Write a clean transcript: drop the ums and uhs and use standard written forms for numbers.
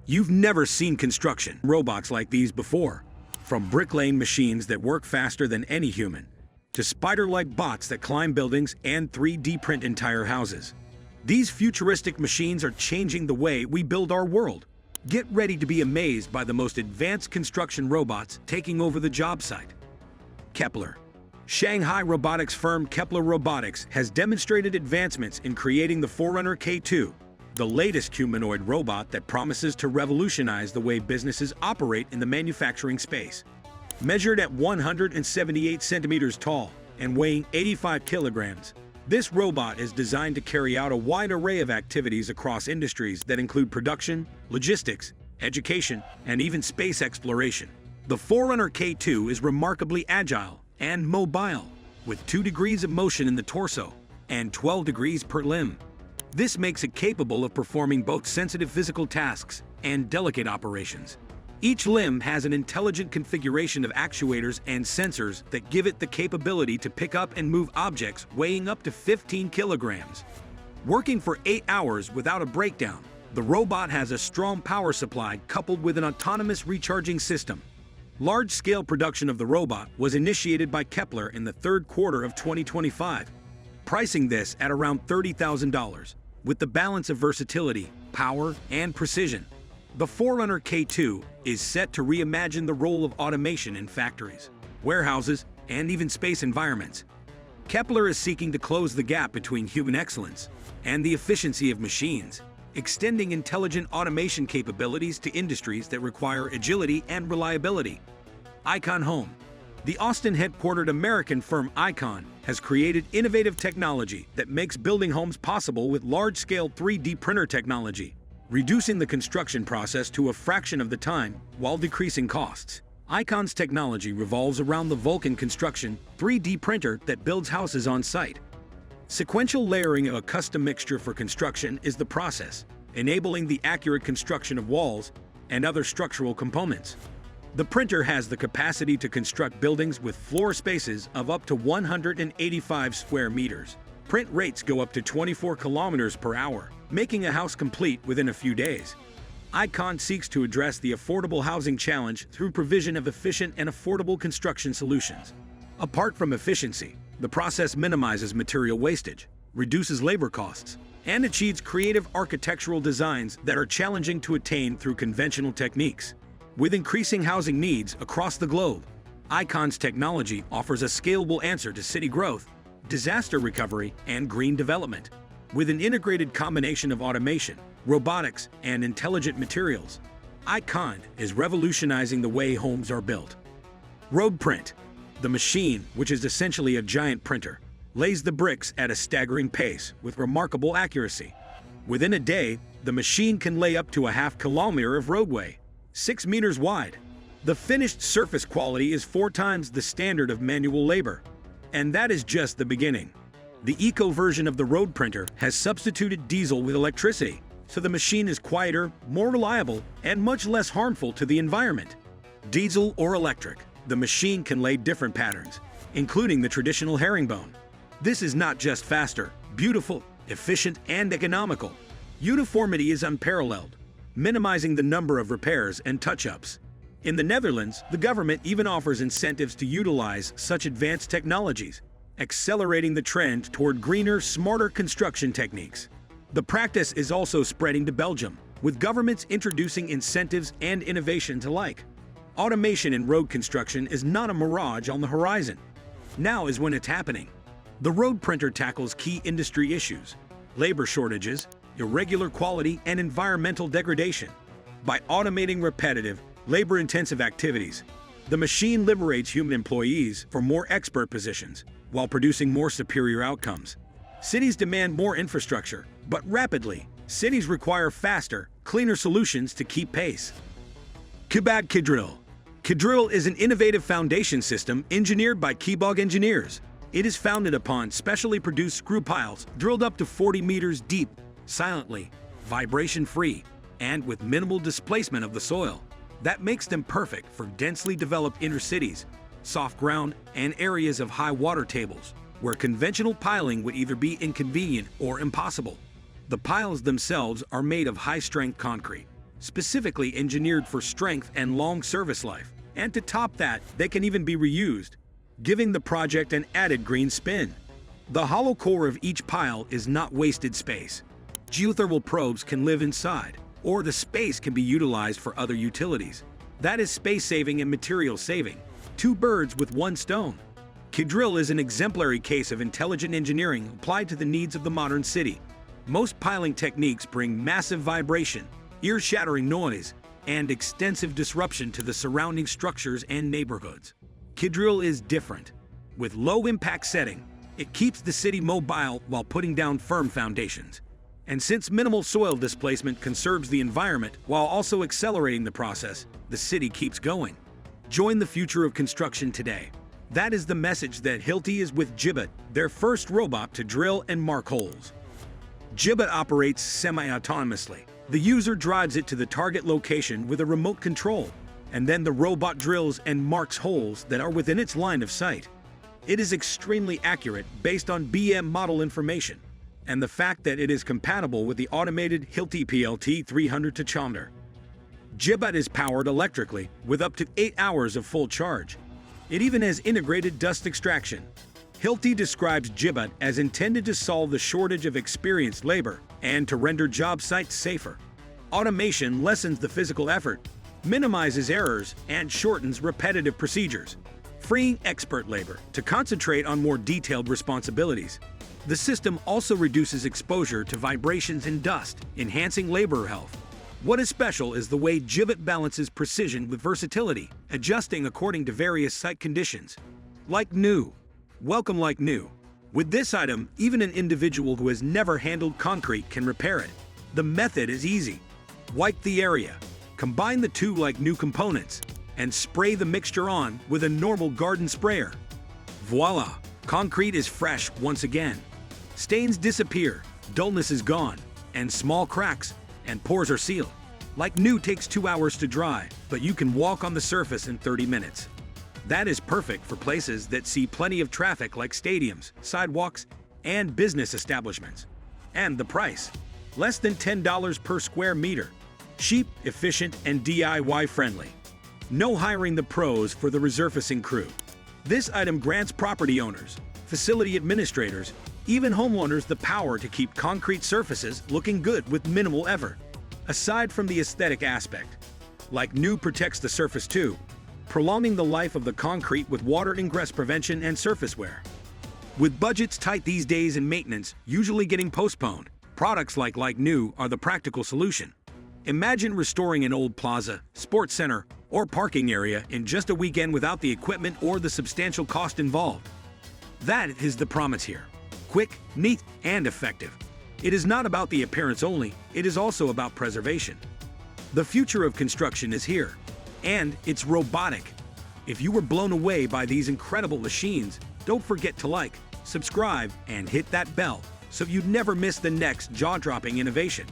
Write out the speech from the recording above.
You've never seen construction robots like these before. From bricklaying machines that work faster than any human, to spider-like bots that climb buildings and 3D print entire houses. These futuristic machines are changing the way we build our world. Get ready to be amazed by the most advanced construction robots taking over the job site. Kepler. Shanghai robotics firm Kepler Robotics has demonstrated advancements in creating the Forerunner K2, the latest humanoid robot that promises to revolutionize the way businesses operate in the manufacturing space. Measured at 178 centimeters tall and weighing 85 kilograms, this robot is designed to carry out a wide array of activities across industries that include production, logistics, education, and even space exploration. The Forerunner K2 is remarkably agile and mobile, with 2 degrees of motion in the torso and 12 degrees per limb. This makes it capable of performing both sensitive physical tasks and delicate operations. Each limb has an intelligent configuration of actuators and sensors that give it the capability to pick up and move objects weighing up to 15 kilograms. Working for 8 hours without a breakdown, the robot has a strong power supply coupled with an autonomous recharging system. Large-scale production of the robot was initiated by Kepler in the third quarter of 2025, pricing this at around $30,000, with the balance of versatility, power, and precision. The Forerunner K2 is set to reimagine the role of automation in factories, warehouses, and even space environments. Kepler is seeking to close the gap between human excellence and the efficiency of machines, extending intelligent automation capabilities to industries that require agility and reliability. Icon Home. The Austin-headquartered American firm Icon has created innovative technology that makes building homes possible with large-scale 3D printer technology, reducing the construction process to a fraction of the time while decreasing costs. Icon's technology revolves around the Vulcan Construction 3D printer that builds houses on site. Sequential layering of a custom mixture for construction is the process, enabling the accurate construction of walls and other structural components. The printer has the capacity to construct buildings with floor spaces of up to 185 square meters. Print rates go up to 24 kilometers per hour, making a house complete within a few days. Icon seeks to address the affordable housing challenge through provision of efficient and affordable construction solutions. Apart from efficiency, the process minimizes material wastage, reduces labor costs, and achieves creative architectural designs that are challenging to attain through conventional techniques. With increasing housing needs across the globe, Icon's technology offers a scalable answer to city growth, disaster recovery, and green development. With an integrated combination of automation, robotics, and intelligent materials, Icon is revolutionizing the way homes are built. Road Print. The machine, which is essentially a giant printer, lays the bricks at a staggering pace with remarkable accuracy. Within a day, the machine can lay up to a half-kilometer of roadway, 6 meters wide. The finished surface quality is 4 times the standard of manual labor. And that is just the beginning. The eco version of the road printer has substituted diesel with electricity, so the machine is quieter, more reliable, and much less harmful to the environment. Diesel or electric, the machine can lay different patterns, including the traditional herringbone. This is not just faster, beautiful, efficient, and economical. Uniformity is unparalleled, minimizing the number of repairs and touch-ups. In the Netherlands, the government even offers incentives to utilize such advanced technologies, accelerating the trend toward greener, smarter construction techniques. The practice is also spreading to Belgium, with governments introducing incentives and innovations alike. Automation in road construction is not a mirage on the horizon. Now is when it's happening. The road printer tackles key industry issues: labor shortages, irregular quality, and environmental degradation. By automating repetitive, labor-intensive activities, the machine liberates human employees for more expert positions while producing more superior outcomes. Cities demand more infrastructure, but rapidly, cities require faster, cleaner solutions to keep pace. Kebag Kidrill. Kidrill is an innovative foundation system engineered by Kebag engineers. It is founded upon specially produced screw piles drilled up to 40 meters deep, silently, vibration-free, and with minimal displacement of the soil. That makes them perfect for densely developed inner cities, soft ground, and areas of high water tables, where conventional piling would either be inconvenient or impossible. The piles themselves are made of high-strength concrete, specifically engineered for strength and long service life. And to top that, they can even be reused, giving the project an added green spin. The hollow core of each pile is not wasted space. Geothermal probes can live inside, or the space can be utilized for other utilities. That is space saving and material saving. Two birds with one stone. Kidrill is an exemplary case of intelligent engineering applied to the needs of the modern city. Most piling techniques bring massive vibration, ear-shattering noise, and extensive disruption to the surrounding structures and neighborhoods. Kidrill is different. With low-impact setting, it keeps the city mobile while putting down firm foundations. And since minimal soil displacement conserves the environment while also accelerating the process, the city keeps going. Join the future of construction today. That is the message that Hilti is with Gibbet, their first robot to drill and mark holes. Gibbet operates semi-autonomously. The user drives it to the target location with a remote control, and then the robot drills and marks holes that are within its line of sight. It is extremely accurate based on BM model information, and the fact that it is compatible with the automated Hilti PLT 300 tachyometer. Gibbet is powered electrically with up to 8 hours of full charge. It even has integrated dust extraction. Hilti describes Gibbet as intended to solve the shortage of experienced labor and to render job sites safer. Automation lessens the physical effort, minimizes errors, and shortens repetitive procedures, freeing expert labor to concentrate on more detailed responsibilities. The system also reduces exposure to vibrations and dust, enhancing laborer health. What is special is the way Gibbet balances precision with versatility, adjusting according to various site conditions. Like new. Welcome like new. With this item, even an individual who has never handled concrete can repair it. The method is easy. Wipe the area, combine the two like new components, and spray the mixture on with a normal garden sprayer. Voila! Concrete is fresh once again. Stains disappear, dullness is gone, and small cracks and pores are sealed. Like new takes 2 hours to dry, but you can walk on the surface in 30 minutes. That is perfect for places that see plenty of traffic like stadiums, sidewalks, and business establishments. And the price? Less than $10 per square meter. Cheap, efficient, and DIY friendly. No hiring the pros for the resurfacing crew. This item grants property owners, facility administrators, even homeowners the power to keep concrete surfaces looking good with minimal effort. Aside from the aesthetic aspect, like new protects the surface too, prolonging the life of the concrete with water ingress prevention and surface wear. With budgets tight these days and maintenance usually getting postponed, products like new are the practical solution. Imagine restoring an old plaza, sports center, or parking area in just a weekend without the equipment or the substantial cost involved. That is the promise here. Quick, neat, and effective. It is not about the appearance only, it is also about preservation. The future of construction is here, and it's robotic. If you were blown away by these incredible machines, don't forget to like, subscribe, and hit that bell so you'd never miss the next jaw-dropping innovation.